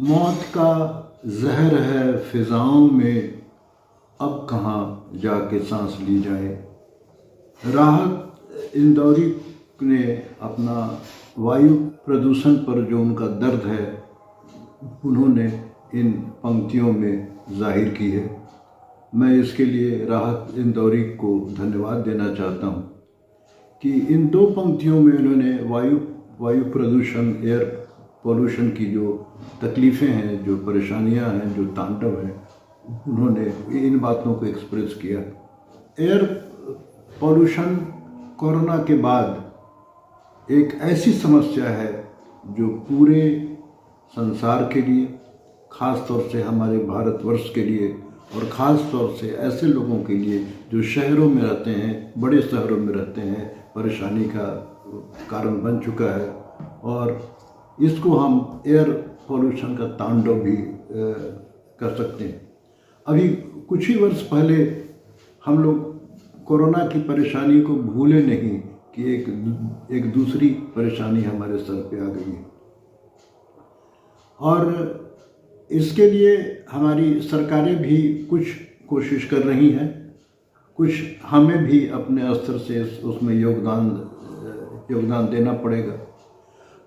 मौत का जहर है फिजाओं में, अब कहाँ जाके सांस ली जाए। राहत इंदौरी ने अपना वायु प्रदूषण पर जो उनका दर्द है उन्होंने इन पंक्तियों में जाहिर की है। मैं इसके लिए राहत इंदौरी को धन्यवाद देना चाहता हूँ कि इन दो पंक्तियों में उन्होंने वायु प्रदूषण, एयर पोल्यूशन की जो तकलीफ़ें हैं, जो परेशानियां हैं, जो तांडव हैं, उन्होंने इन बातों को एक्सप्रेस किया। एयर पोल्यूशन कोरोना के बाद एक ऐसी समस्या है जो पूरे संसार के लिए, ख़ास तौर से हमारे भारतवर्ष के लिए और ख़ास तौर से ऐसे लोगों के लिए जो शहरों में रहते हैं, बड़े शहरों में रहते हैं, परेशानी का कारण बन चुका है। और इसको हम एयर पोल्यूशन का तांडव भी कर सकते हैं। अभी कुछ ही वर्ष पहले हम लोग कोरोना की परेशानी को भूले नहीं कि एक दूसरी परेशानी हमारे सर पे आ गई है, और इसके लिए हमारी सरकारें भी कुछ कोशिश कर रही हैं, कुछ हमें भी अपने स्तर से उसमें योगदान देना पड़ेगा।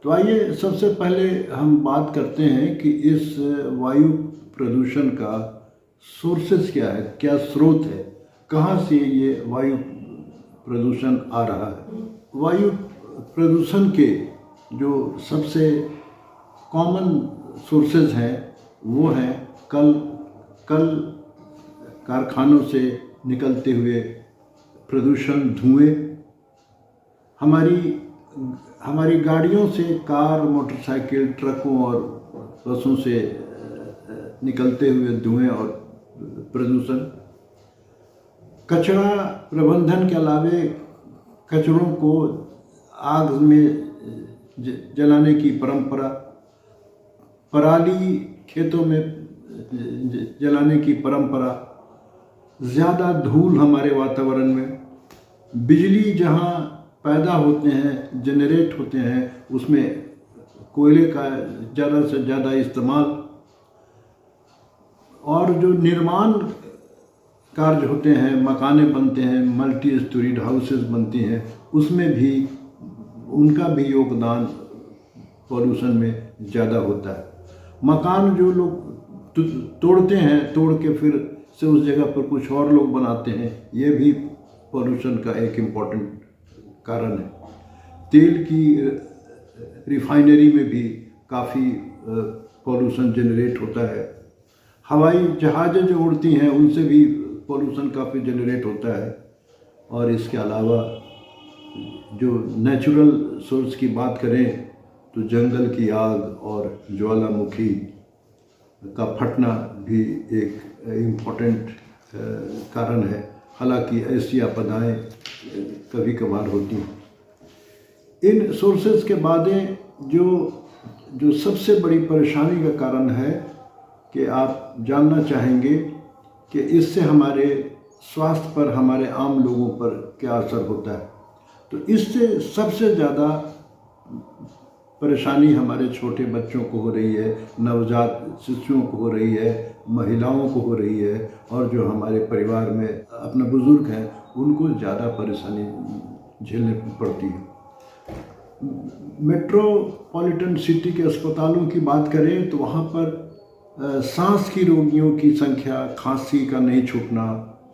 तो आइए सबसे पहले हम बात करते हैं कि इस वायु प्रदूषण का सोर्सेस क्या है, क्या स्रोत है, कहाँ से ये वायु प्रदूषण आ रहा है। वायु प्रदूषण के जो सबसे कॉमन सोर्सेज हैं वो हैं कल कारखानों से निकलते हुए प्रदूषण, धुएं, हमारी गाड़ियों से, कार, मोटरसाइकिल, ट्रकों और बसों से निकलते हुए धुएं और प्रदूषण, कचरा प्रबंधन के अलावे कचरों को आग में जलाने की परंपरा, पराली खेतों में जलाने की परंपरा, ज़्यादा धूल हमारे वातावरण में, बिजली जहाँ पैदा होते हैं, जनरेट होते हैं, उसमें कोयले का ज़्यादा से ज़्यादा इस्तेमाल, और जो निर्माण कार्य होते हैं, मकानें बनते हैं, मल्टी स्टोरीड हाउसेस बनती हैं, उसमें भी उनका भी योगदान पॉल्यूशन में ज़्यादा होता है। मकान जो लोग तोड़ते हैं, तोड़ के फिर से उस जगह पर कुछ और लोग बनाते हैं, ये भी पॉल्यूशन का एक इम्पॉर्टेंट कारण है। तेल की रिफाइनरी में भी काफ़ी पॉल्यूशन जनरेट होता है। हवाई जहाज़ें जो उड़ती हैं उनसे भी पॉल्यूशन काफ़ी जनरेट होता है। और इसके अलावा जो नेचुरल सोर्स की बात करें तो जंगल की आग और ज्वालामुखी का फटना भी एक इम्पॉर्टेंट कारण है। हालांकि ऐसी आपदाएं कभी कभार होती हैं। इन सोर्सेज के बाद जो सबसे बड़ी परेशानी का कारण है कि आप जानना चाहेंगे कि इससे हमारे स्वास्थ्य पर, हमारे आम लोगों पर क्या असर होता है। तो इससे सबसे ज़्यादा परेशानी हमारे छोटे बच्चों को हो रही है, नवजात शिशुओं को हो रही है, महिलाओं को हो रही है, और जो हमारे परिवार में अपने बुजुर्ग हैं उनको ज़्यादा परेशानी झेलनी पड़ती है। मेट्रोपॉलिटन सिटी के अस्पतालों की बात करें तो वहाँ पर सांस की रोगियों की संख्या, खांसी का नहीं छूटना,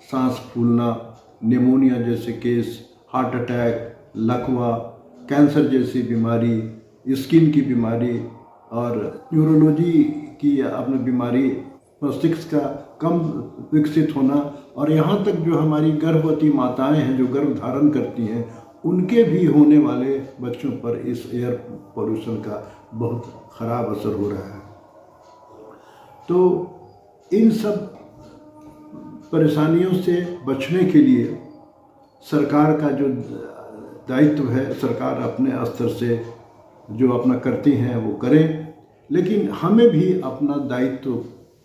सांस फूलना, निमोनिया जैसे केस, हार्ट अटैक, लकवा, कैंसर जैसी बीमारी, स्किन की बीमारी और न्यूरोलॉजी की अपनी बीमारी, मस्तिष्क का कम विकसित होना, और यहाँ तक जो हमारी गर्भवती माताएं हैं जो गर्भ धारण करती हैं उनके भी होने वाले बच्चों पर इस एयर पोल्यूशन का बहुत ख़राब असर हो रहा है। तो इन सब परेशानियों से बचने के लिए सरकार का जो दायित्व है, सरकार अपने स्तर से जो अपना करती हैं वो करें, लेकिन हमें भी अपना दायित्व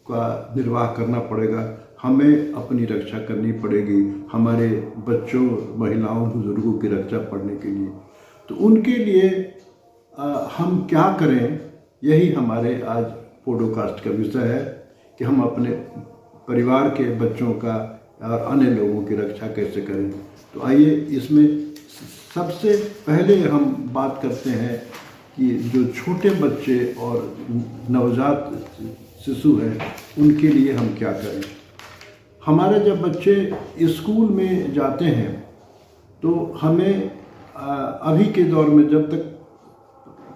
का निर्वाह करना पड़ेगा। हमें अपनी रक्षा करनी पड़ेगी, हमारे बच्चों, महिलाओं, बुजुर्गों की रक्षा पड़ने के लिए। तो उनके लिए हम क्या करें, यही हमारे आज पॉडकास्ट का विषय है कि हम अपने परिवार के बच्चों का और अन्य लोगों की रक्षा कैसे करें। तो आइए इसमें सबसे पहले हम बात करते हैं कि जो छोटे बच्चे और नवजात शिशु हैं उनके लिए हम क्या करें। हमारे जब बच्चे स्कूल में जाते हैं तो हमें अभी के दौर में जब तक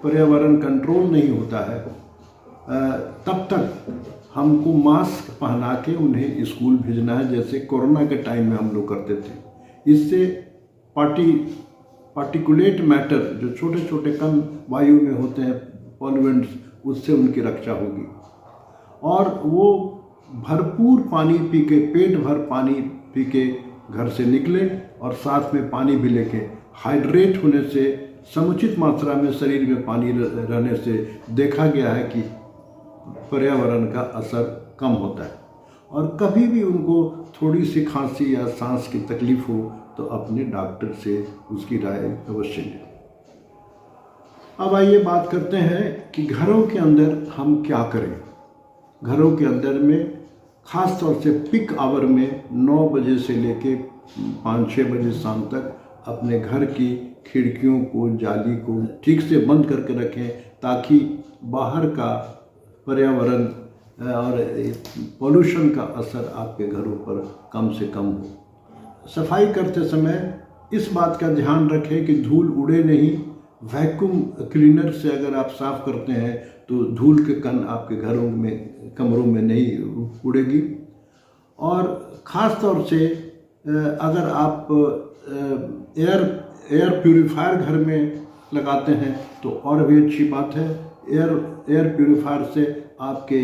पर्यावरण कंट्रोल नहीं होता है तब तक हमको मास्क पहना के उन्हें स्कूल भेजना है, जैसे कोरोना के टाइम में हम लोग करते थे। इससे पार्टिकुलेट मैटर जो छोटे छोटे कण वायु में होते हैं, पॉल्यूएंट्स, उससे उनकी रक्षा होगी। और वो भरपूर पानी पी के, पेट भर पानी पी के घर से निकले और साथ में पानी भी लेके, हाइड्रेट होने से, समुचित मात्रा में शरीर में पानी रहने से देखा गया है कि पर्यावरण का असर कम होता है। और कभी भी उनको थोड़ी सी खांसी या सांस की तकलीफ हो तो अपने डॉक्टर से उसकी राय अवश्य लें। अब आइए बात करते हैं कि घरों के अंदर हम क्या करें। घरों के अंदर में ख़ास तौर से पिक आवर में 9 बजे से लेके 5-6 बजे शाम तक अपने घर की खिड़कियों को, जाली को ठीक से बंद करके रखें, ताकि बाहर का पर्यावरण और पॉल्यूशन का असर आपके घरों पर कम से कम हो। सफाई करते समय इस बात का ध्यान रखें कि धूल उड़े नहीं। वैक्यूम क्लीनर से अगर आप साफ़ करते हैं तो धूल के कण आपके घरों में, कमरों में नहीं उड़ेगी। और ख़ास तौर से अगर आप एयर प्यूरीफायर घर में लगाते हैं तो और भी अच्छी बात है। एयर प्यूरीफायर से आपके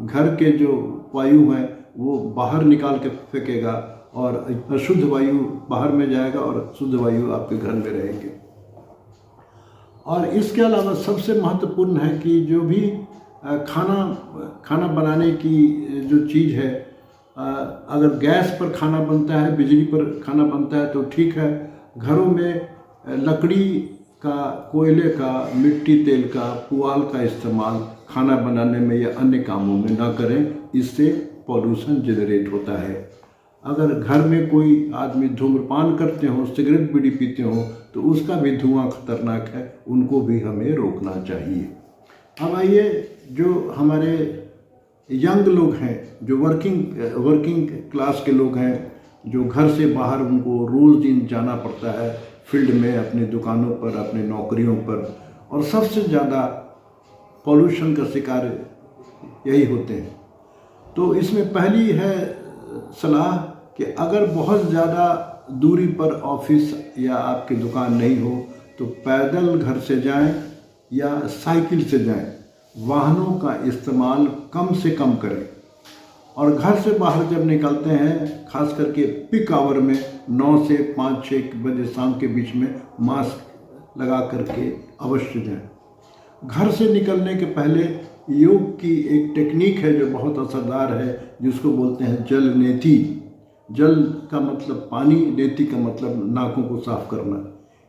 घर के जो वायु हैं वो बाहर निकाल के फेंकेगा और अशुद्ध वायु बाहर में जाएगा और शुद्ध वायु आपके घर में रहेंगे। और इसके अलावा सबसे महत्वपूर्ण है कि जो भी खाना बनाने की जो चीज़ है, अगर गैस पर खाना बनता है, बिजली पर खाना बनता है तो ठीक है। घरों में लकड़ी का, कोयले का, मिट्टी तेल का, पुआल का इस्तेमाल खाना बनाने में या अन्य कामों में ना करें, इससे पॉल्यूशन जनरेट होता है। अगर घर में कोई आदमी धूम्रपान करते हो, सिगरेट बीड़ी पीते हो तो उसका भी धुआं खतरनाक है, उनको भी हमें रोकना चाहिए। अब आइए जो हमारे यंग लोग हैं, जो वर्किंग क्लास के लोग हैं, जो घर से बाहर उनको रोज़ दिन जाना पड़ता है फील्ड में, अपनी दुकानों पर, अपने नौकरियों पर, और सबसे ज़्यादा पॉल्यूशन का शिकार यही होते हैं। तो इसमें पहली है सलाह कि अगर बहुत ज़्यादा दूरी पर ऑफिस या आपकी दुकान नहीं हो तो पैदल घर से जाएं या साइकिल से जाएं। वाहनों का इस्तेमाल कम से कम करें। और घर से बाहर जब निकलते हैं, खास करके पिक आवर में 9 से 5-6 बजे शाम के बीच में, मास्क लगा करके अवश्य जाएं। घर से निकलने के पहले योग की एक टेक्निक है जो बहुत असरदार है, जिसको बोलते हैं जल नेति। जल का मतलब पानी, नेति का मतलब नाकों को साफ करना।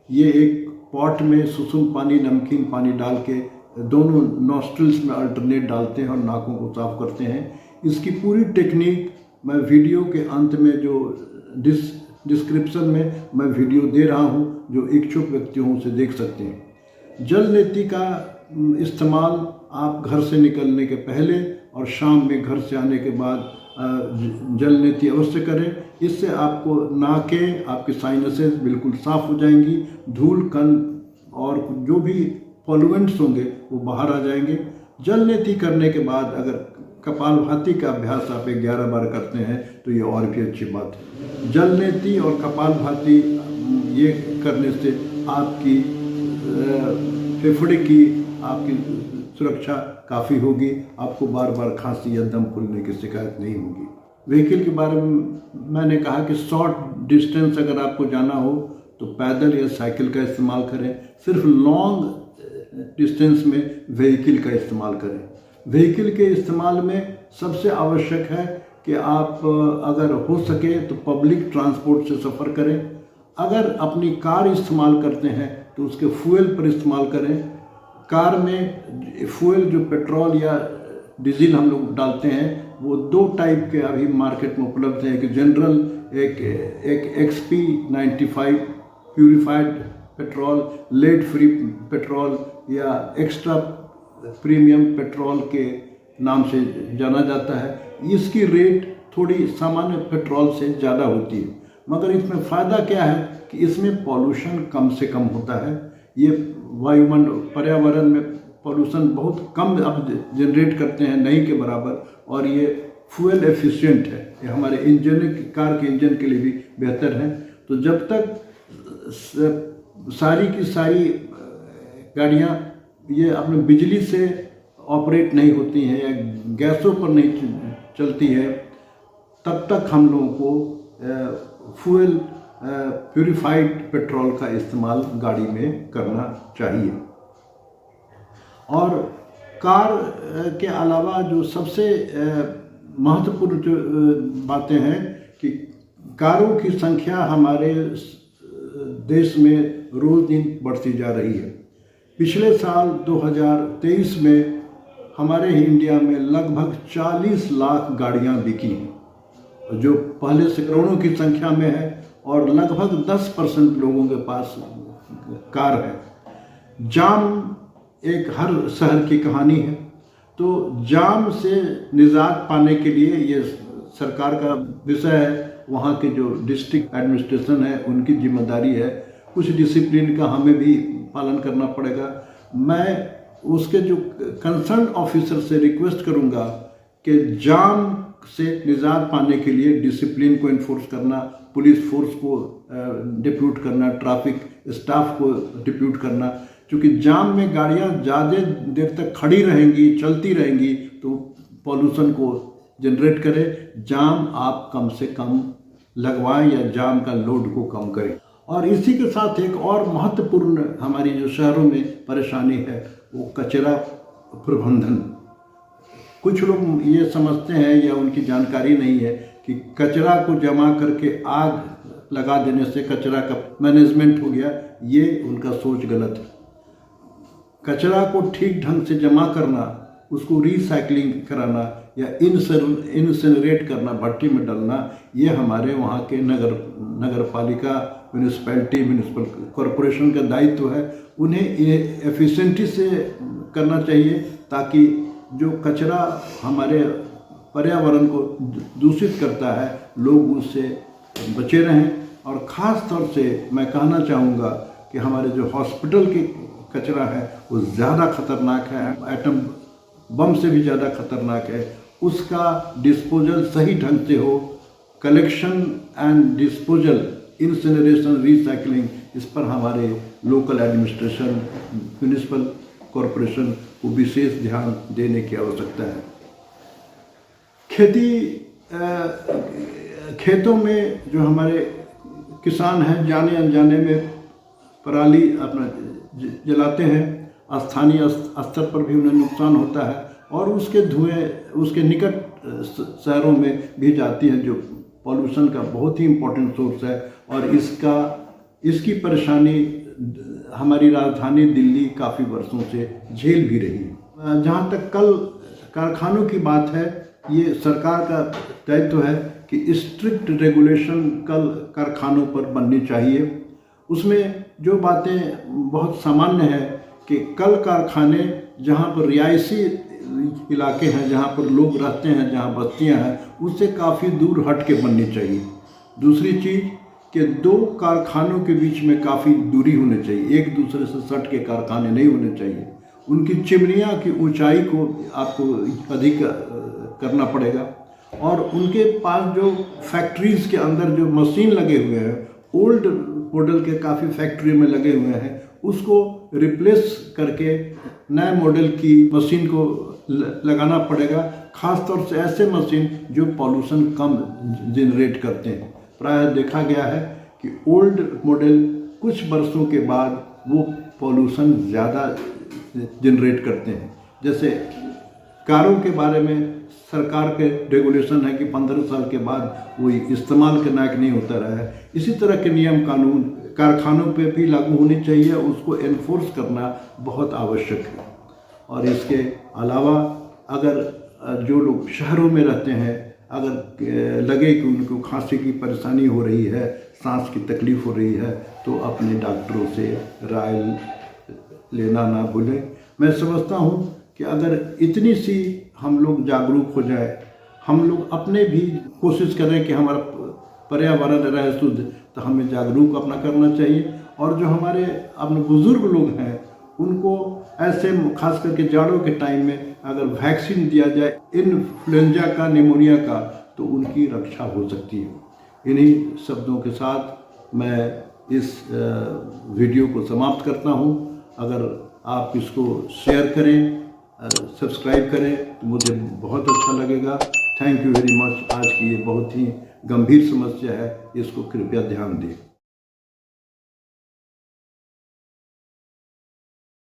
ये एक पॉट में सुसुम पानी, नमकीन पानी डाल के दोनों नॉस्ट्रिल्स में अल्टरनेट डालते हैं और नाकों को साफ करते हैं। इसकी पूरी टेक्निक मैं वीडियो के अंत में जो डिस्क्रिप्शन में मैं वीडियो दे रहा हूँ, जो इच्छुक व्यक्ति हों उसे देख सकते हैं। जल नेति का इस्तेमाल आप घर से निकलने के पहले और शाम में घर से आने के बाद जल नेति अवश्य करें। इससे आपको नाकें, आपकी साइनसेस बिल्कुल साफ हो जाएंगी। धूल, कण और जो भी पॉल्यूएंट्स होंगे वो बाहर आ जाएंगे। जल नेति करने के बाद अगर कपालभाति का अभ्यास आप 11 बार करते हैं तो ये और भी अच्छी बात है। जल नेति और कपालभाति ये करने से आपकी फेफड़े की आपकी सुरक्षा काफ़ी होगी। आपको बार बार खांसी या दम फूलने की शिकायत नहीं होगी। व्हीकल के बारे में मैंने कहा कि शॉर्ट डिस्टेंस अगर आपको जाना हो तो पैदल या साइकिल का इस्तेमाल करें। सिर्फ लॉन्ग डिस्टेंस में व्हीकल का इस्तेमाल करें। व्हीकल के इस्तेमाल में सबसे आवश्यक है कि आप अगर हो सके तो पब्लिक ट्रांसपोर्ट से सफ़र करें। अगर अपनी कार इस्तेमाल करते हैं तो उसके फ्यूल पर इस्तेमाल करें। कार में फ्यूल जो पेट्रोल या डीजल हम लोग डालते हैं वो 2 टाइप के अभी मार्केट में उपलब्ध है। एक जनरल, एक XP95 purified petrol, lead free petrol या एक्स्ट्रा प्रीमियम पेट्रोल के नाम से जाना जाता है। इसकी रेट थोड़ी सामान्य पेट्रोल से ज़्यादा होती है, मगर इसमें फ़ायदा क्या है कि इसमें पॉल्यूशन कम से कम होता है। ये वायुमंडल पर्यावरण में पॉल्यूशन बहुत कम अब जनरेट करते हैं, नहीं के बराबर, और ये फ्यूल एफिशिएंट है। ये हमारे इंजन, कार के इंजन के लिए भी बेहतर है। तो जब तक सारी की सारी गाड़ियाँ ये अपने बिजली से ऑपरेट नहीं होती हैं या गैसों पर नहीं चलती है, तब तक हम लोगों को फ्यूल प्यूरिफाइड पेट्रोल का इस्तेमाल गाड़ी में करना चाहिए। और कार के अलावा जो सबसे महत्वपूर्ण जो बातें हैं कि कारों की संख्या हमारे देश में रोज दिन बढ़ती जा रही है। पिछले साल 2023 में हमारे इंडिया में लगभग 40 लाख गाड़ियां बिकी हैं, जो पहले से करोड़ों की संख्या में है, और लगभग 10% लोगों के पास कार है। जाम एक हर शहर की कहानी है, तो जाम से निजात पाने के लिए ये सरकार का विषय है। वहाँ के जो डिस्ट्रिक्ट एडमिनिस्ट्रेशन है उनकी जिम्मेदारी है। कुछ डिसिप्लिन का हमें भी पालन करना पड़ेगा। मैं उसके जो कंसर्न ऑफिसर से रिक्वेस्ट करूँगा कि जाम से निजात पाने के लिए डिसिप्लिन को इन्फोर्स करना, पुलिस फोर्स को डिप्यूट करना, ट्रैफिक स्टाफ को डिप्यूट करना, क्योंकि जाम में गाड़ियां ज़्यादा देर तक खड़ी रहेंगी, चलती रहेंगी, तो पॉल्यूशन को जनरेट करे। जाम आप कम से कम लगवाएं या जाम का लोड को कम करें। और इसी के साथ एक और महत्वपूर्ण हमारी जो शहरों में परेशानी है वो कचरा प्रबंधन। कुछ लोग ये समझते हैं या उनकी जानकारी नहीं है कि कचरा को जमा करके आग लगा देने से कचरा का मैनेजमेंट हो गया। ये उनका सोच गलत है। कचरा को ठीक ढंग से जमा करना, उसको रिसाइकलिंग कराना या इंसिनरेट करना, भट्टी में डालना, ये हमारे वहाँ के नगर पालिका, म्यूनिसिपल कॉरपोरेशन का दायित्व है। उन्हें ये एफिशिएंसी से करना चाहिए ताकि जो कचरा हमारे पर्यावरण को दूषित करता है लोग उससे बचे रहें। और ख़ास तौर से मैं कहना चाहूँगा कि हमारे जो हॉस्पिटल के कचरा है वो ज़्यादा खतरनाक है, एटम बम से भी ज़्यादा खतरनाक है। उसका डिस्पोजल सही ढंग से हो, collection and disposal, incineration, recycling, इस पर हमारे लोकल एडमिनिस्ट्रेशन, म्यूनिसिपल कॉरपोरेशन को विशेष ध्यान देने की आवश्यकता है। खेतों में जो हमारे किसान हैं जाने अनजाने में पराली अपना जलाते हैं, स्थानीय स्तर पर भी उन्हें नुकसान होता है और उसके धुएं उसके निकट शहरों में भी जाती हैं, जो पॉल्यूशन का बहुत ही इम्पोर्टेंट सोर्स है। और इसकी परेशानी हमारी राजधानी दिल्ली काफ़ी वर्षों से झेल भी रही है। जहाँ तक कल कारखानों की बात है, ये सरकार का दायित्व है कि स्ट्रिक्ट रेगुलेशन कल कारखानों पर बननी चाहिए। उसमें जो बातें बहुत सामान्य है कि कल कारखाने जहाँ पर रिहायशी इलाके हैं, जहाँ पर लोग रहते हैं, जहाँ बस्तियाँ हैं, उससे काफ़ी दूर हट के बननी चाहिए। दूसरी चीज़ कि 2 कारखानों के बीच में काफ़ी दूरी होनी चाहिए, एक दूसरे से सट के कारखाने नहीं होने चाहिए। उनकी चिमनियाँ की ऊंचाई को आपको अधिक करना पड़ेगा और उनके पास जो फैक्ट्रीज़ के अंदर जो मशीन लगे हुए हैं, ओल्ड मॉडल के काफ़ी फैक्ट्री में लगे हुए हैं, उसको रिप्लेस करके नए मॉडल की मशीन को लगाना पड़ेगा। ख़ास तौर से ऐसे मशीन जो पॉल्यूशन कम जनरेट करते हैं। प्रायः देखा गया है कि ओल्ड मॉडल कुछ वर्षों के बाद वो पॉल्यूशन ज़्यादा जनरेट करते हैं। जैसे कारों के बारे में सरकार के रेगुलेशन है कि 15 साल के बाद वो इस्तेमाल के लायक नहीं होता रहा है। इसी तरह के नियम कानून कारखानों पे भी लागू होने चाहिए, उसको एनफोर्स करना बहुत आवश्यक है। और इसके अलावा अगर जो लोग शहरों में रहते हैं, अगर लगे कि उनको खांसी की परेशानी हो रही है, सांस की तकलीफ़ हो रही है, तो अपने डॉक्टरों से राय लेना ना भूलें। मैं समझता हूँ कि अगर इतनी सी हम लोग जागरूक हो जाए, हम लोग अपने भी कोशिश करें कि हमारा पर्यावरण रहे शुद्ध, तो हमें जागरूक अपना करना चाहिए। और जो हमारे अपने बुज़ुर्ग लोग हैं, उनको ऐसे खास करके जाड़ों के टाइम में अगर वैक्सीन दिया जाए इन्फ्लुएंजा का, निमोनिया का, तो उनकी रक्षा हो सकती है। इन्हीं शब्दों के साथ मैं इस वीडियो को समाप्त करता हूँ। अगर आप इसको शेयर करें, सब्सक्राइब करें, तो मुझे बहुत अच्छा लगेगा। Thank you very much. आज की ये बहुत ही गंभीर समस्या है, इसको कृपया ध्यान दें।